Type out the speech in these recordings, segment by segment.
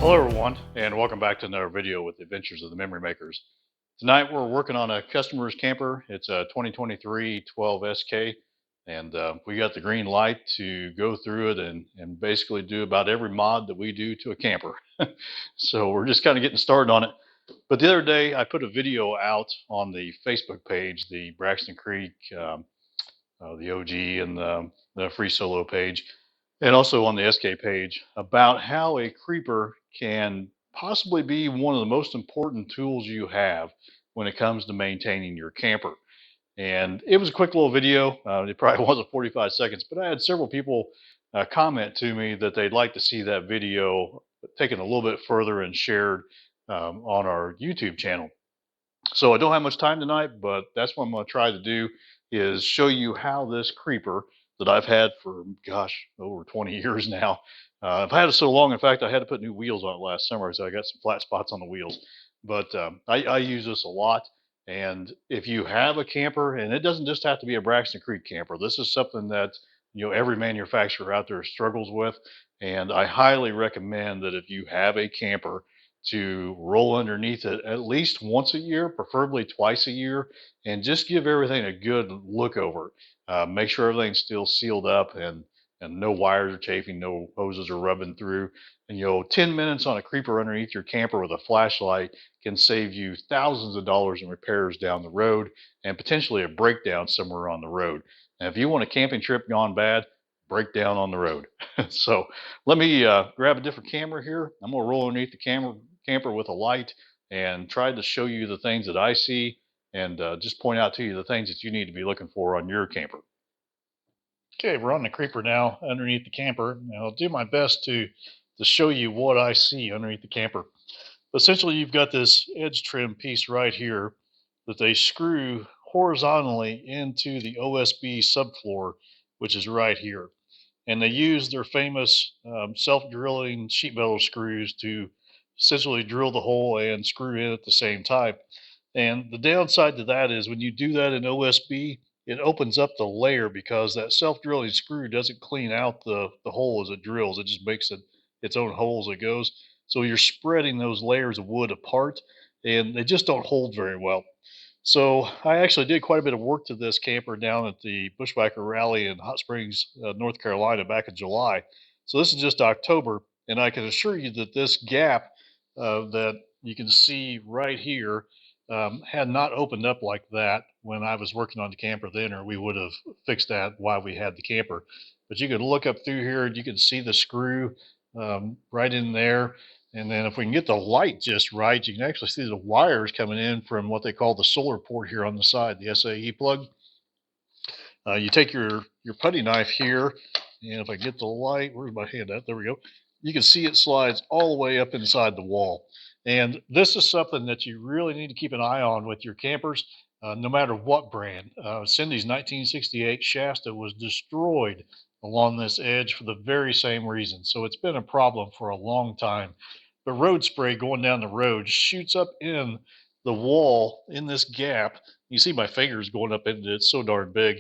Hello everyone, and welcome back to another video with the Adventures of the Memory Makers. Tonight we're working on a customer's camper. It's a 2023 12SK, and we got the green light to go through it and basically do about every mod that we do to a camper. So we're just kind of getting started on it. But the other day I put a video out on the Facebook page, the Braxton Creek, the OG and the free solo page, and also on the SK page about how a creeper can possibly be one of the most important tools you have when it comes to maintaining your camper. And it was a quick little video. It probably wasn't 45 seconds, but I had several people comment to me that they'd like to see that video taken a little bit further and shared on our YouTube channel. So I don't have much time tonight, but that's what I'm going to try to do is show you how this creeper that I've had for, gosh, over 20 years now. I've had it so long, in fact, I had to put new wheels on it last summer, so I got some flat spots on the wheels. But I use this a lot. And if you have a camper, and it doesn't just have to be a Braxton Creek camper, this is something that every manufacturer out there struggles with. And I highly recommend that if you have a camper, to roll underneath it at least once a year, preferably twice a year, and just give everything a good look over. Make sure everything's still sealed up and no wires are chafing, no hoses are rubbing through. And 10 minutes on a creeper underneath your camper with a flashlight can save you thousands of dollars in repairs down the road and potentially a breakdown somewhere on the road. And if you want a camping trip gone bad, breakdown on the road. So let me grab a different camera here. I'm going to roll underneath the camper with a light and try to show you the things that I see and just point out to you the things that you need to be looking for on your camper. Okay, we're on the creeper now underneath the camper. And I'll do my best to show you what I see underneath the camper. Essentially, you've got this edge trim piece right here that they screw horizontally into the OSB subfloor, which is right here. And they use their famous self-drilling sheet metal screws to essentially drill the hole and screw in at the same time. And the downside to that is when you do that in OSB, it opens up the layer because that self-drilling screw doesn't clean out the hole as it drills. It just makes it its own hole as it goes. So you're spreading those layers of wood apart and they just don't hold very well. So I actually did quite a bit of work to this camper down at the Bushwhacker Rally in Hot Springs, North Carolina back in July. So this is just October, and I can assure you that this gap that you can see right here had not opened up like that when I was working on the camper then, or we would have fixed that while we had the camper. But you can look up through here and you can see the screw right in there. And then if we can get the light just right, you can actually see the wires coming in from what they call the solar port here on the side, the SAE plug. You take your putty knife here, and if I get the light, where's my hand at? There we go. You can see it slides all the way up inside the wall. And this is something that you really need to keep an eye on with your campers, no matter what brand. Cindy's 1968 Shasta was destroyed along this edge for the very same reason. So it's been a problem for a long time. The road spray going down the road shoots up in the wall in this gap. You see my fingers going up into it. It's so darn big.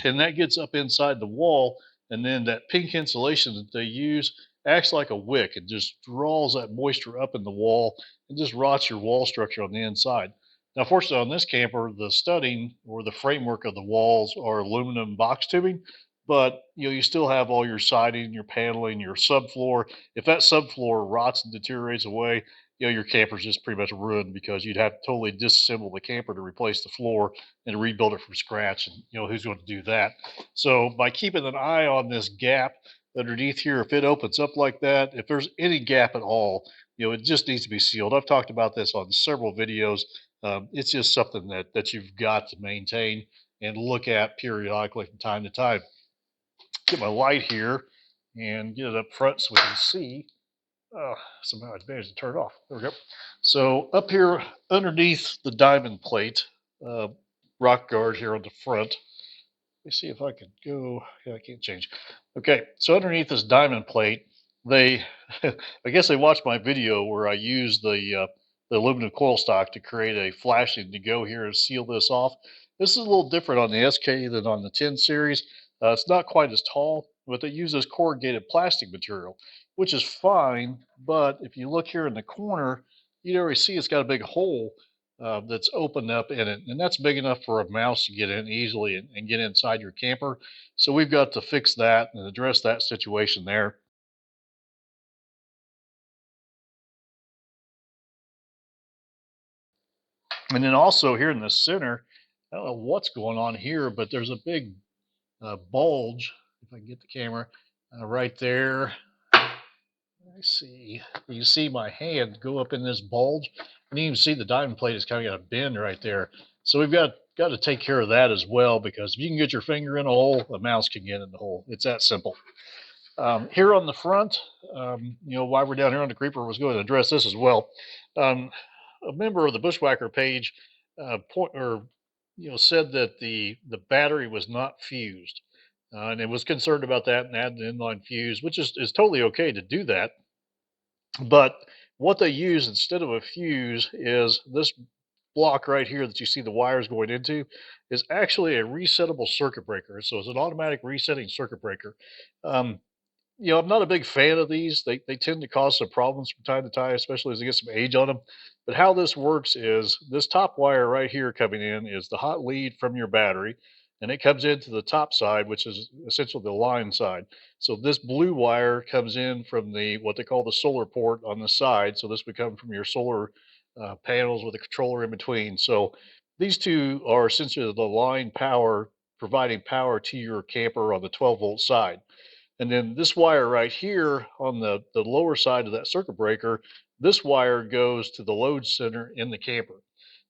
And that gets up inside the wall. And then that pink insulation that they use acts like a wick. It just draws that moisture up in the wall and just rots your wall structure on the inside. Now, fortunately, on this camper, the studding or the framework of the walls are aluminum box tubing, but you still have all your siding, your paneling, your subfloor. If that subfloor rots and deteriorates away, your camper's just pretty much ruined because you'd have to totally disassemble the camper to replace the floor and rebuild it from scratch. And who's going to do that? So by keeping an eye on this gap underneath here, if it opens up like that, if there's any gap at all, it just needs to be sealed. I've talked about this on several videos. It's just something that you've got to maintain and look at periodically from time to time. Get my light here and get it up front so we can see. Somehow I managed to turn it off. There we go. So up here underneath the diamond plate, rock guard here on the front. Let me see if I can go. Yeah, I can't change. Okay, so underneath this diamond plate, they, I guess they watched my video where I used the aluminum coil stock to create a flashing to go here and seal this off. This is a little different on the SK than on the 10 series. It's not quite as tall, but they use this corrugated plastic material, which is fine. But if you look here in the corner, you already see it's got a big hole that's opened up in it, and that's big enough for a mouse to get in easily and get inside your camper. So we've got to fix that and address that situation there. And then also here in the center, I don't know what's going on here, but there's a big bulge. If I can get the camera right there, I see. You can see my hand go up in this bulge, and you can see the diamond plate is kind of got a bend right there. So we've got to take care of that as well, because if you can get your finger in a hole, a mouse can get in the hole. It's that simple. Here on the front, while we're down here on the creeper, was going to address this as well. Um, a member of the Bushwhacker page said that the battery was not fused, and it was concerned about that and added an inline fuse, which is totally okay to do that. But what they use instead of a fuse is this block right here that you see the wires going into is actually a resettable circuit breaker. So it's an automatic resetting circuit breaker. Um, I'm not a big fan of these. They tend to cause some problems from time to time, especially as they get some age on them. But how this works is this top wire right here coming in is the hot lead from your battery, and it comes into the top side, which is essentially the line side. So this blue wire comes in from the what they call the solar port on the side. So this would come from your solar panels with a controller in between. So these two are essentially the line power providing power to your camper on the 12-volt side. And then this wire right here on the lower side of that circuit breaker, this wire goes to the load center in the camper.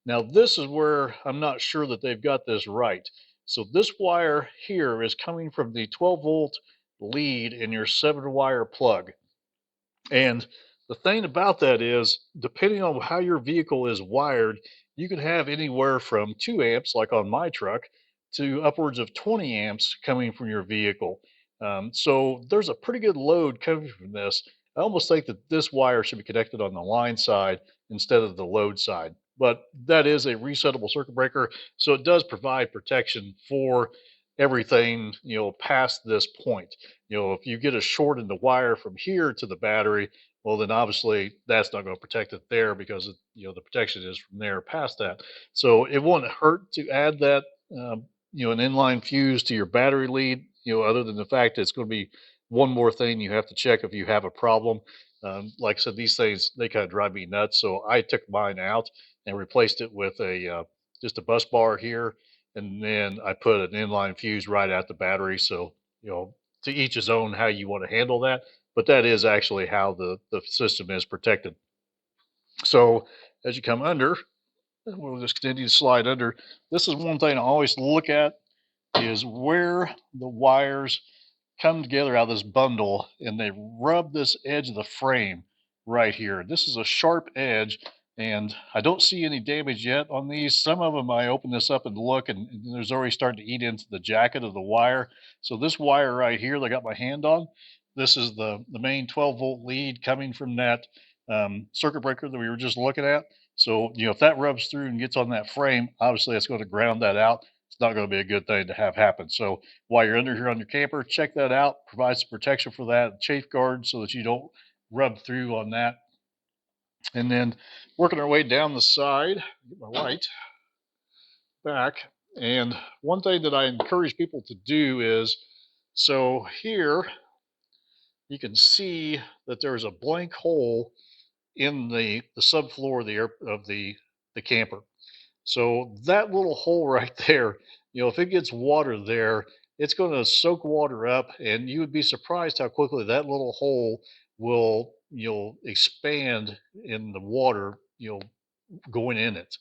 Now, this is where I'm not sure that they've got this right. So this wire here is coming from the 12-volt lead in your 7-wire plug. And the thing about that is, depending on how your vehicle is wired, you can have anywhere from 2 amps, like on my truck, to upwards of 20 amps coming from your vehicle. So there's a pretty good load coming from this. I almost think that this wire should be connected on the line side instead of the load side. But that is a resettable circuit breaker, so it does provide protection for everything, past this point. If you get a short in the wire from here to the battery, well, then obviously that's not going to protect it there, because the protection is from there past that. So it won't hurt to add that, an inline fuse to your battery lead. Other than the fact that it's going to be one more thing you have to check if you have a problem. Like I said, these things, they kind of drive me nuts. So I took mine out and replaced it with a just a bus bar here, and then I put an inline fuse right at the battery. So to each his own how you want to handle that, but that is actually how the system is protected. So as you come under, we'll just continue to slide under. This is one thing I always look at, is where the wires come together out of this bundle and they rub this edge of the frame right here. This is a sharp edge, and I don't see any damage yet on these. Some of them, I open this up and look, and there's already starting to eat into the jacket of the wire. So this wire right here that I got my hand on, this is the main 12-volt lead coming from that circuit breaker that we were just looking at. So, if that rubs through and gets on that frame, obviously it's going to ground that out. It's not going to be a good thing to have happen. So while you're under here on your camper, check that out, provide some protection for that, chafe guard, so that you don't rub through on that. And then working our way down the side, get my light back. And one thing that I encourage people to do is, so here you can see that there's a blank hole in the subfloor of the camper. So that little hole right there, if it gets water there, it's going to soak water up, and you would be surprised how quickly that little hole will, expand in the water, going in it.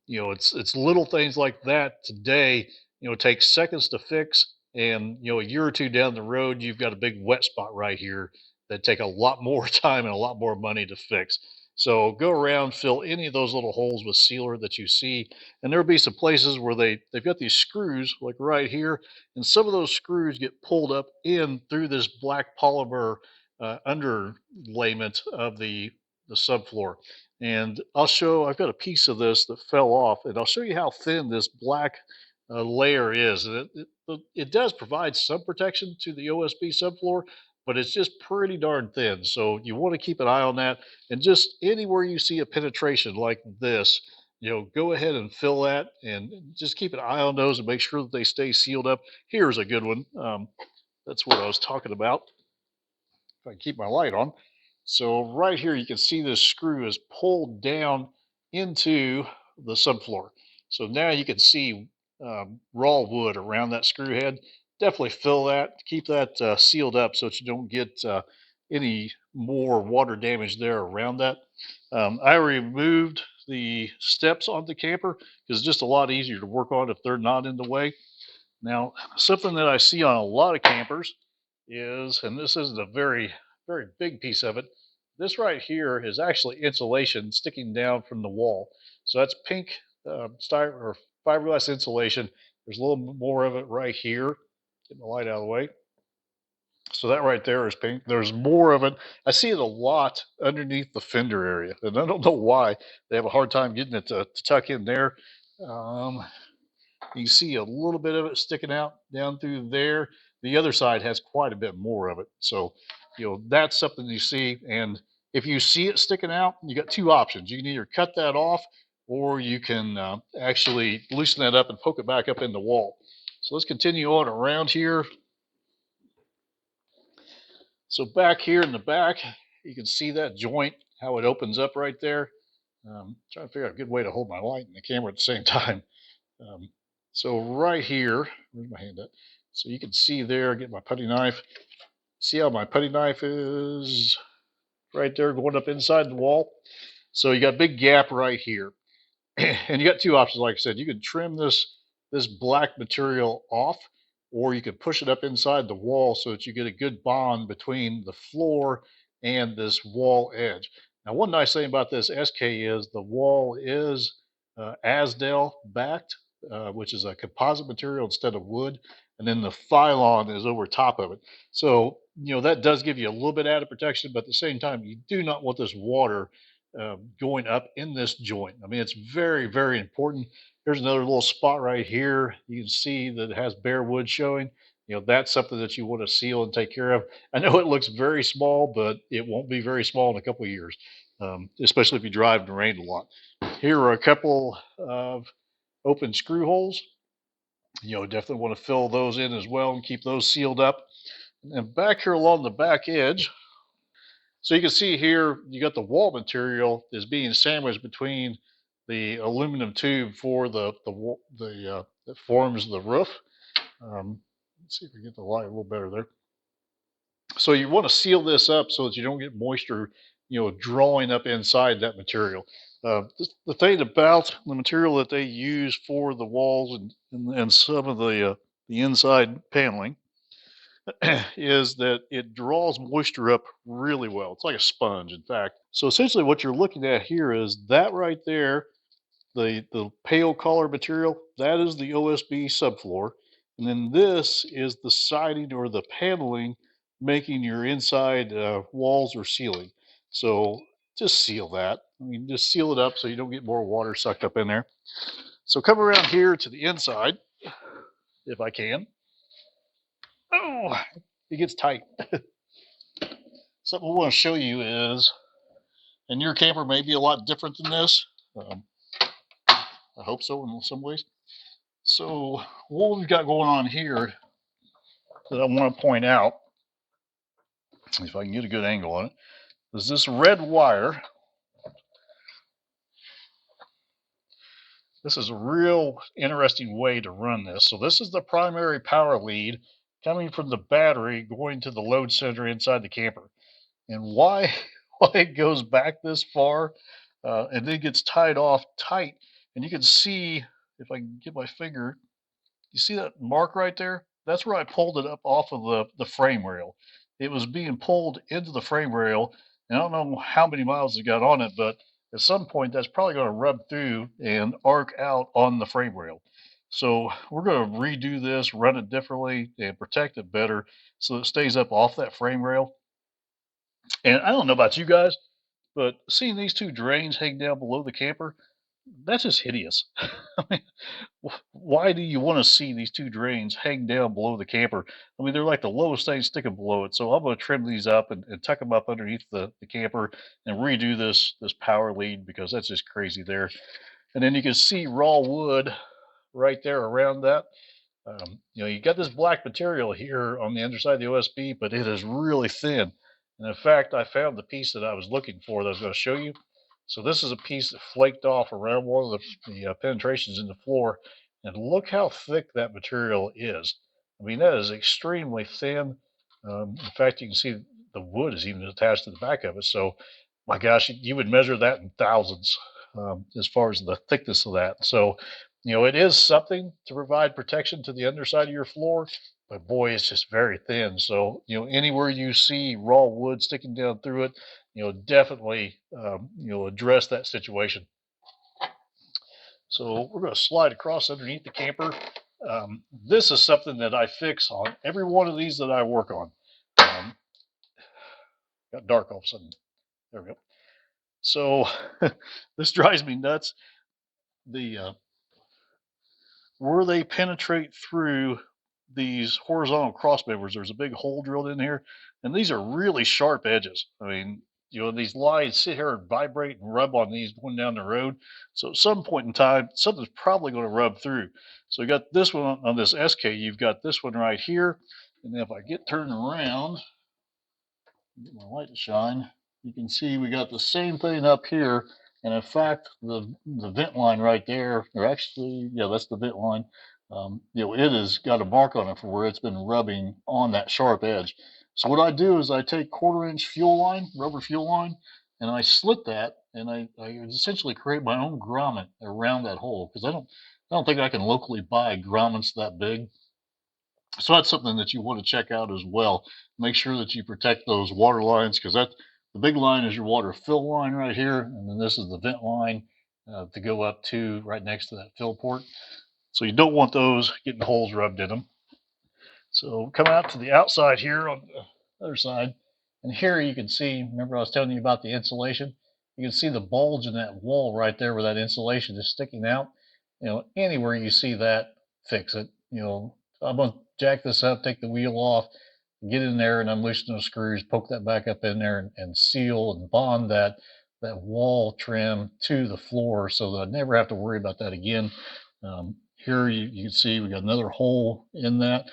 It's little things like that today. It takes seconds to fix, and a year or two down the road, you've got a big wet spot right here that take a lot more time and a lot more money to fix. So go around, fill any of those little holes with sealer that you see, and there'll be some places where they've got these screws like right here, and some of those screws get pulled up in through this black polymer underlayment of the subfloor. And I've got a piece of this that fell off, and I'll show you how thin this black layer is. It does provide some protection to the OSB subfloor, but it's just pretty darn thin. So you want to keep an eye on that. And just anywhere you see a penetration like this, go ahead and fill that and just keep an eye on those and make sure that they stay sealed up. Here's a good one. That's what I was talking about. If I can keep my light on. So right here, you can see this screw is pulled down into the subfloor. So now you can see raw wood around that screw head. Definitely fill that, keep that sealed up so that you don't get any more water damage there around that. I removed the steps on the camper because it's just a lot easier to work on if they're not in the way. Now, something that I see on a lot of campers is, and this isn't a very big piece of it, this right here is actually insulation sticking down from the wall. So that's pink or fiberglass insulation. There's a little more of it right here. Get the light out of the way. So that right there is pink. There's more of it. I see it a lot underneath the fender area, and I don't know why they have a hard time getting it to tuck in there. Um, you can see a little bit of it sticking out down through there. The other side has quite a bit more of it. So, that's something you see. And if you see it sticking out, you got two options. You can either cut that off or you can actually loosen that up and poke it back up in the wall. So let's continue on around here. So back here in the back, you can see that joint, how it opens up right there. Trying to figure out a good way to hold my light and the camera at the same time. Um, so right here, where's my hand at? So you can see there, get my putty knife. See how my putty knife is right there going up inside the wall? So you got a big gap right here. And you got two options, like I said. You can trim this black material off, or you can push it up inside the wall so that you get a good bond between the floor and this wall edge. Now, one nice thing about this SK is the wall is Asdel backed, which is a composite material instead of wood, and then the Phylon is over top of it. So that does give you a little bit added protection, but at the same time, you do not want this water going up in this joint. I mean, it's very important. There's another little spot right here. You can see that it has bare wood showing. That's something that you want to seal and take care of. I know it looks very small, but it won't be very small in a couple of years, especially if you drive in the rain a lot. Here are a couple of open screw holes. Definitely want to fill those in as well and keep those sealed up. And back here along the back edge, so you can see here, you got the wall material is being sandwiched between the aluminum tube for that forms the roof. Let's see if we get the light a little better there. So you want to seal this up so that you don't get moisture, drawing up inside that material. The thing about the material that they use for the walls and some of the inside paneling is that it draws moisture up really well. It's like a sponge, in fact. So essentially, what you're looking at here is that right there, the pale color material. That is the OSB subfloor, and then this is the siding or the paneling, making your inside walls or ceiling. So just seal that. I mean, just seal it up so you don't get more water sucked up in there. So come around here to the inside, if I can. Oh, it gets tight. Something I want to show you is, and your camper may be a lot different than this. I hope so in some ways. So what we've got going on here that I want to point out, if I can get a good angle on it, is this red wire. This is a real interesting way to run this. So this is the primary power lead coming from the battery going to the load center inside the camper. And why it goes back this far and then gets tied off tight. And you can see, if I can get my finger, you see that mark right there? That's where I pulled it up off of the frame rail. It was being pulled into the frame rail, and I don't know how many miles it got on it, but at some point that's probably going to rub through and arc out on the frame rail. So we're going to redo this, run it differently, and protect it better so it stays up off that frame rail. And I don't know about you guys, but seeing these two drains hang down below the camper, That's just hideous. I mean, why do you want to see these two drains hang down below the camper? I mean, they're like the lowest thing sticking below it. So I'm going to trim these up and tuck them up underneath the camper and redo this power lead because that's just crazy there. And then you can see raw wood right there around that. You got this black material here on the underside of the OSB, but it is really thin. And in fact, I found the piece that I was looking for that I was going to show you. So this is a piece that flaked off around one of the penetrations in the floor. And look how thick that material is. I mean, that is extremely thin. In fact, you can see the wood is even attached to the back of it. So, my gosh, you would measure that in thousands as far as the thickness of that. So, it is something to provide protection to the underside of your floor, but boy, it's just very thin. So, anywhere you see raw wood sticking down through it, definitely, address that situation. So we're going to slide across underneath the camper. This is something that I fix on every one of these that I work on. Got dark all of a sudden. There we go. So this drives me nuts. The where they penetrate through these horizontal cross members, there's a big hole drilled in here, and these are really sharp edges. I mean, these lines sit here and vibrate and rub on these going down the road. So at some point in time, something's probably going to rub through. So you got this one on this SK, you've got this one right here. And then if I get turned around, get my light to shine, you can see we got the same thing up here. And in fact, the vent line right there, or actually, yeah, that's the vent line. It has got a mark on it for where it's been rubbing on that sharp edge. So what I do is I take 1/4 inch fuel line, rubber fuel line, and I slit that, and I essentially create my own grommet around that hole because I don't think I can locally buy grommets that big. So that's something that you want to check out as well. Make sure that you protect those water lines because the big line is your water fill line right here, and then this is the vent line to go up to right next to that fill port. So you don't want those getting holes rubbed in them. So come out to the outside here on the other side, and here you can see. Remember I was telling you about the insulation. You can see the bulge in that wall right there where that insulation is sticking out. Anywhere you see that, fix it. I'm gonna jack this up, take the wheel off, get in there and unloosen those screws, poke that back up in there and seal and bond that wall trim to the floor so that I never have to worry about that again. Here you can see we got another hole in that.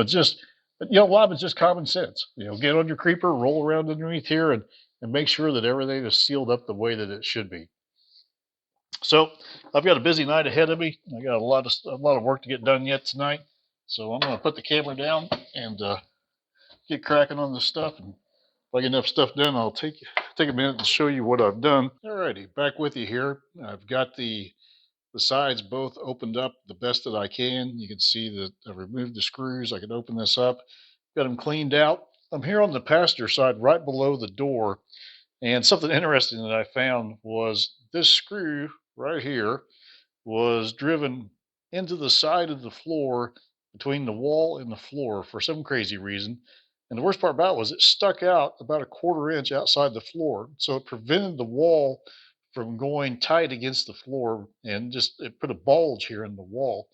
Just a lot of it's just common sense. Get on your creeper, roll around underneath here, and make sure that everything is sealed up the way that it should be. So I've got a busy night ahead of me. I got a lot of work to get done yet tonight. So I'm going to put the camera down and get cracking on this stuff. And if I get enough stuff done, I'll take a minute and show you what I've done. Alrighty, back with you here. I've got the sides both opened up the best that I can. You can see that I removed the screws. I can open this up. Got them cleaned out. I'm here on the passenger side right below the door. And something interesting that I found was this screw right here was driven into the side of the floor between the wall and the floor for some crazy reason. And the worst part about it was it stuck out about a 1/4 inch outside the floor. So it prevented the wall from going tight against the floor and just it put a bulge here in the wall.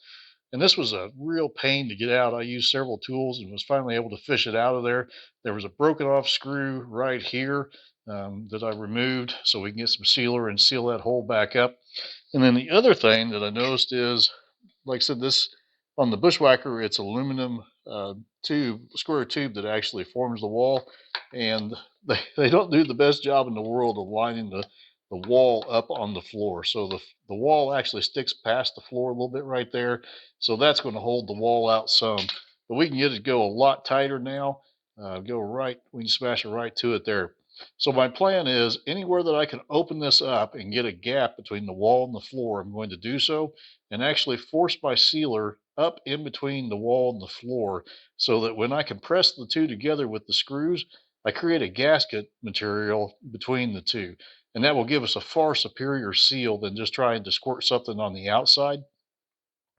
And this was a real pain to get out. I used several tools and was finally able to fish it out of there. There was a broken off screw right here that I removed so we can get some sealer and seal that hole back up. And then the other thing that I noticed is, like I said, this on the bushwhacker, it's aluminum square tube that actually forms the wall, and they don't do the best job in the world of lining the wall up on the floor. So the wall actually sticks past the floor a little bit right there, so that's going to hold the wall out some. But we can get it go a lot tighter now. Go right, we can smash it right to it there. So my plan is anywhere that I can open this up and get a gap between the wall and the floor, I'm going to do so and actually force my sealer up in between the wall and the floor so that when I compress the two together with the screws, I create a gasket material between the two. And that will give us a far superior seal than just trying to squirt something on the outside.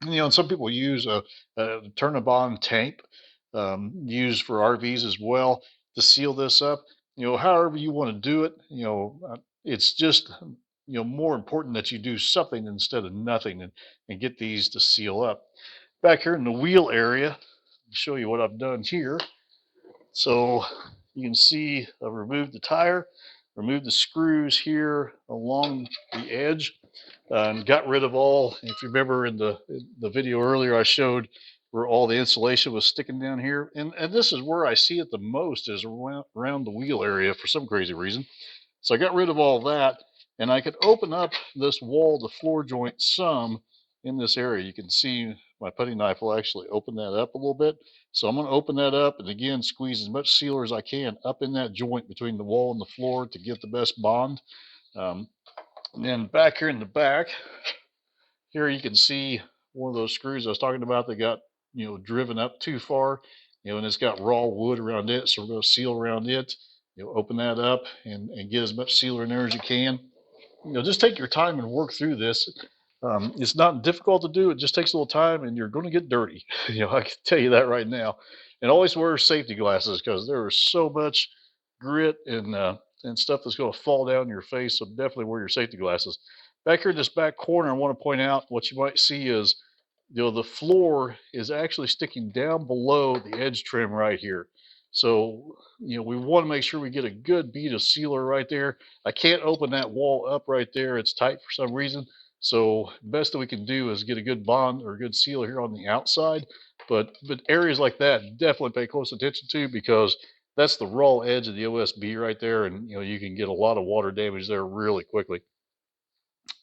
And some people use a Turnabond tape used for RVs as well to seal this up. However you want to do it, it's just more important that you do something instead of nothing, and get these to seal up. Back here in the wheel area, I'll show you what I've done here. So you can see I've removed the tire, removed the screws here along the edge, and got rid of all. If you remember in the video earlier, I showed where all the insulation was sticking down here, and this is where I see it the most, is around the wheel area for some crazy reason. So I got rid of all that, and I could open up this wall to floor joint some in this area. You can see my putty knife will actually open that up a little bit. So I'm going to open that up and again squeeze as much sealer as I can up in that joint between the wall and the floor to get the best bond. And then back here in the back, here you can see one of those screws I was talking about that got driven up too far, and it's got raw wood around it. So we're going to seal around it. Open that up and get as much sealer in there as you can. Just take your time and work through this. It's not difficult to do. It just takes a little time, and you're going to get dirty. I can tell you that right now. And always wear safety glasses, because there is so much grit and stuff that's going to fall down your face. So definitely wear your safety glasses. Back here in this back corner, I want to point out what you might see is, the floor is actually sticking down below the edge trim right here. So, we want to make sure we get a good bead of sealer right there. I can't open that wall up right there. It's tight for some reason. So best that we can do is get a good bond or a good sealer here on the outside. But areas like that, definitely pay close attention to, because that's the raw edge of the OSB right there. And, you can get a lot of water damage there really quickly.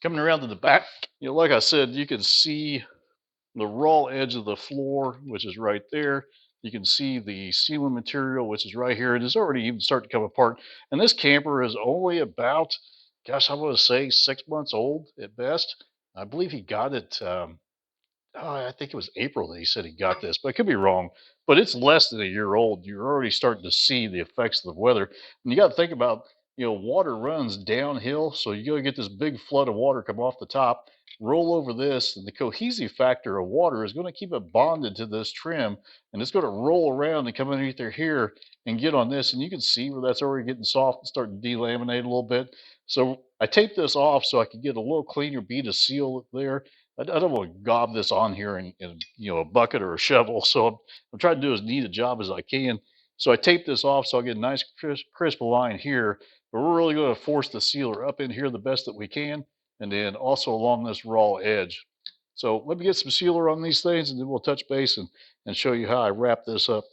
Coming around to the back, like I said, you can see the raw edge of the floor, which is right there. You can see the sealing material, which is right here. It is already even starting to come apart. And this camper is only about, gosh, I want to say 6 months old at best. I believe he got it. I think it was April that he said he got this, but I could be wrong. But it's less than a year old. You're already starting to see the effects of the weather. And you got to think about, water runs downhill. So you got to get this big flood of water come off the top, roll over this, and the cohesive factor of water is going to keep it bonded to this trim, and it's going to roll around and come underneath there here and get on this. And you can see where that's already getting soft and starting to delaminate a little bit. So I taped this off so I could get a little cleaner bead of seal there. I don't want to gob this on here in a bucket or a shovel. So I'm trying to do as neat a job as I can. So I tape this off so I get a nice crisp line here. But we're really going to force the sealer up in here the best that we can, and then also along this raw edge. So let me get some sealer on these things, and then we'll touch base and show you how I wrap this up.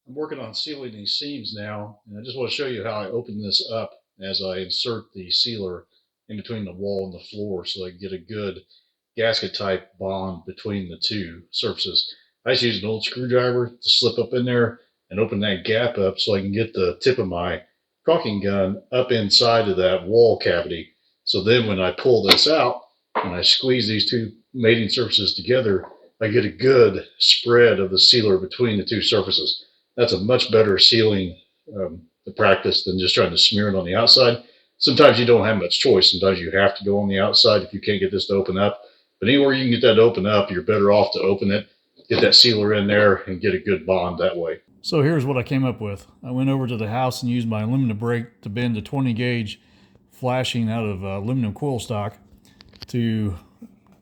I'm working on sealing these seams now, and I just want to show you how I open this up as I insert the sealer in between the wall and the floor, so I can get a good gasket type bond between the two surfaces. I just use an old screwdriver to slip up in there and open that gap up so I can get the tip of my caulking gun up inside of that wall cavity. So then when I pull this out and I squeeze these two mating surfaces together, I get a good spread of the sealer between the two surfaces. That's a much better sealing practice than just trying to smear it on the outside. Sometimes you don't have much choice. Sometimes you have to go on the outside if you can't get this to open up. But anywhere you can get that to open up, you're better off to open it, get that sealer in there, and get a good bond that way. So here's what I came up with. I went over to the house and used my aluminum brake to bend a 20 gauge flashing out of aluminum coil stock to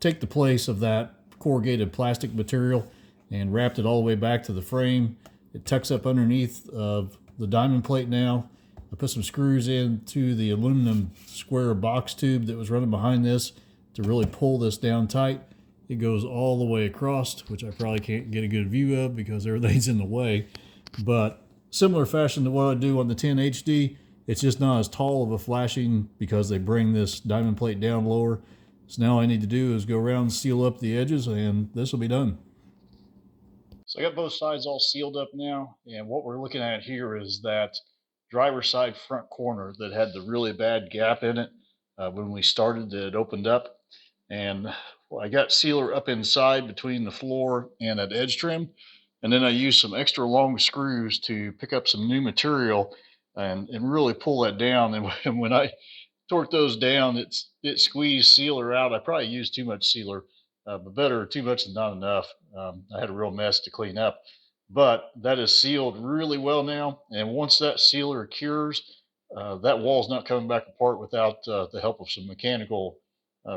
take the place of that corrugated plastic material, and wrapped it all the way back to the frame. It tucks up underneath of the diamond plate now. I put some screws into the aluminum square box tube that was running behind this to really pull this down tight. It goes all the way across, which I probably can't get a good view of because everything's in the way. But similar fashion to what I do on the 10 HD, it's just not as tall of a flashing because they bring this diamond plate down lower. So now all I need to do is go around and seal up the edges, and this will be done. So I got both sides all sealed up now, and what we're looking at here is that driver's side front corner that had the really bad gap in it when we started. It opened up, and I got sealer up inside between the floor and that edge trim, and then I used some extra long screws to pick up some new material and really pull that down. And when I torque those down, it squeezed sealer out. I probably used too much sealer, but better too much than not enough. I had a real mess to clean up, but that is sealed really well now. And once that sealer cures, that wall's not coming back apart without the help of some mechanical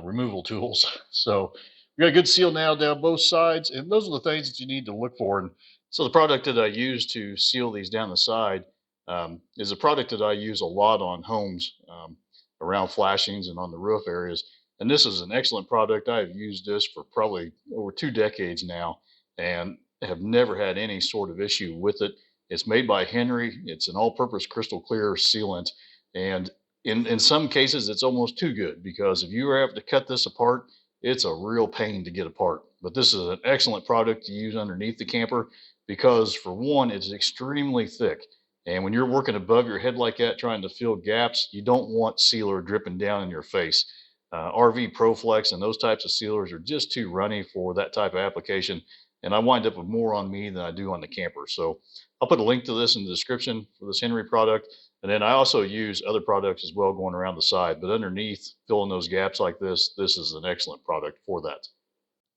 removal tools. So we got a good seal now down both sides, and those are the things that you need to look for. And so the product that I use to seal these down the side is a product that I use a lot on homes, around flashings and on the roof areas. And this is an excellent product. I have used this for probably over 2 decades now and have never had any sort of issue with it. It's made by Henery. It's an all-purpose crystal clear sealant. And in some cases, it's almost too good, because if you ever have to cut this apart, it's a real pain to get apart. But this is an excellent product to use underneath the camper because, for one, it's extremely thick. And when you're working above your head like that, trying to fill gaps, you don't want sealer dripping down in your face. RV Proflex and those types of sealers are just too runny for that type of application. And I wind up with more on me than I do on the camper. So I'll put a link to this in the description for this Henery product. And then I also use other products as well going around the side. But underneath, filling those gaps like this is an excellent product for that.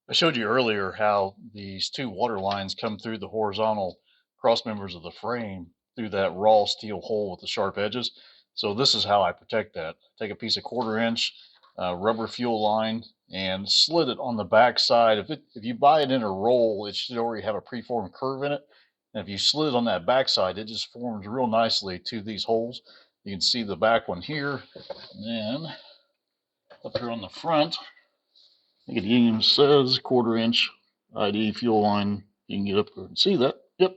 I showed you earlier how these two water lines come through the horizontal cross members of the frame through that raw steel hole with the sharp edges. So this is how I protect that. Take a piece of 1/4 inch rubber fuel line and slit it on the back side. If you buy it in a roll, it should already have a preformed curve in it. And if you slit it on that back side, it just forms real nicely to these holes. You can see the back one here. And then up here on the front, I think it even says 1/4 inch ID fuel line. You can get up there and see that. Yep.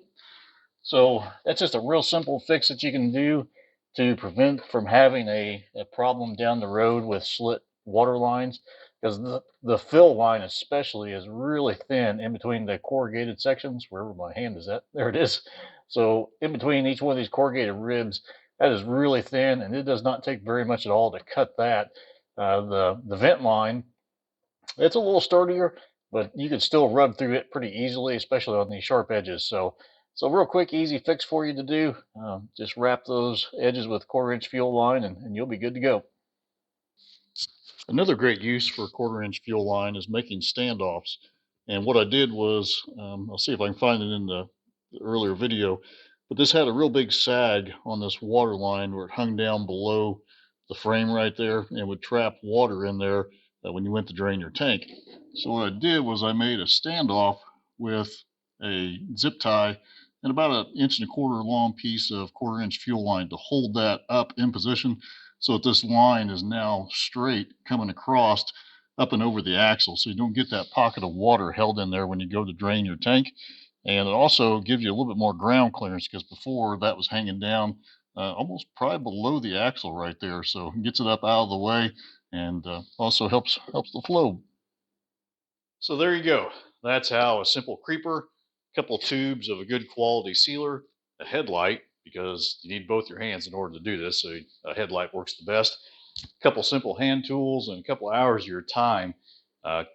So that's just a real simple fix that you can do to prevent from having a problem down the road with slit water lines, because the fill line especially is really thin in between the corrugated sections, wherever my hand is at. There it is. So in between each one of these corrugated ribs, that is really thin, and it does not take very much at all to cut that. The vent line, it's a little sturdier, but you can still rub through it pretty easily, especially on these sharp edges. So real quick, easy fix for you to do. Just wrap those edges with 1/4 inch fuel line, and you'll be good to go. Another great use for 1/4 inch fuel line is making standoffs. And what I did was, I'll see if I can find it in the earlier video, but this had a real big sag on this water line where it hung down below the frame right there and would trap water in there when you went to drain your tank. So what I did was I made a standoff with a zip tie and about 1.25 inch long piece of 1/4 inch fuel line to hold that up in position, so that this line is now straight coming across up and over the axle, so you don't get that pocket of water held in there when you go to drain your tank. And it also gives you a little bit more ground clearance, because before that was hanging down almost probably below the axle right there. So it gets it up out of the way, and also helps the flow. So there you go. That's how a simple creeper, a couple of tubes of a good quality sealer, a headlight, because you need both your hands in order to do this, so a headlight works the best, a couple simple hand tools, and a couple hours of your time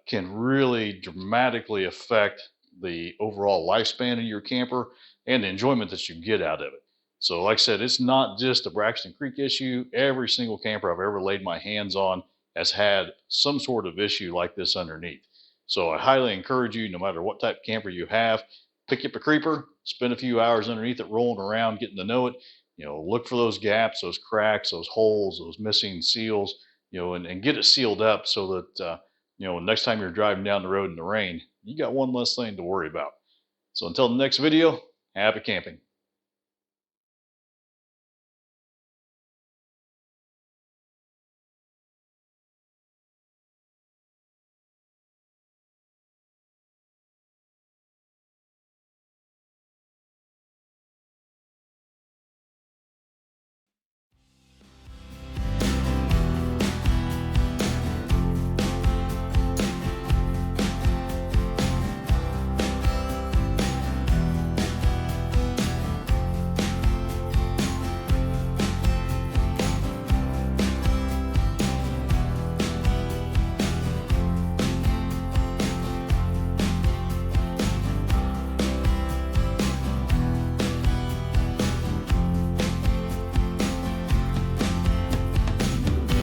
can really dramatically affect the overall lifespan of your camper and the enjoyment that you get out of it. So like I said, it's not just a Braxton Creek issue. Every single camper I've ever laid my hands on has had some sort of issue like this underneath. So I highly encourage you, no matter what type of camper you have, pick up a creeper, spend a few hours underneath it, rolling around, getting to know it. Look for those gaps, those cracks, those holes, those missing seals, and get it sealed up so that, next time you're driving down the road in the rain, you got one less thing to worry about. So until the next video, happy camping.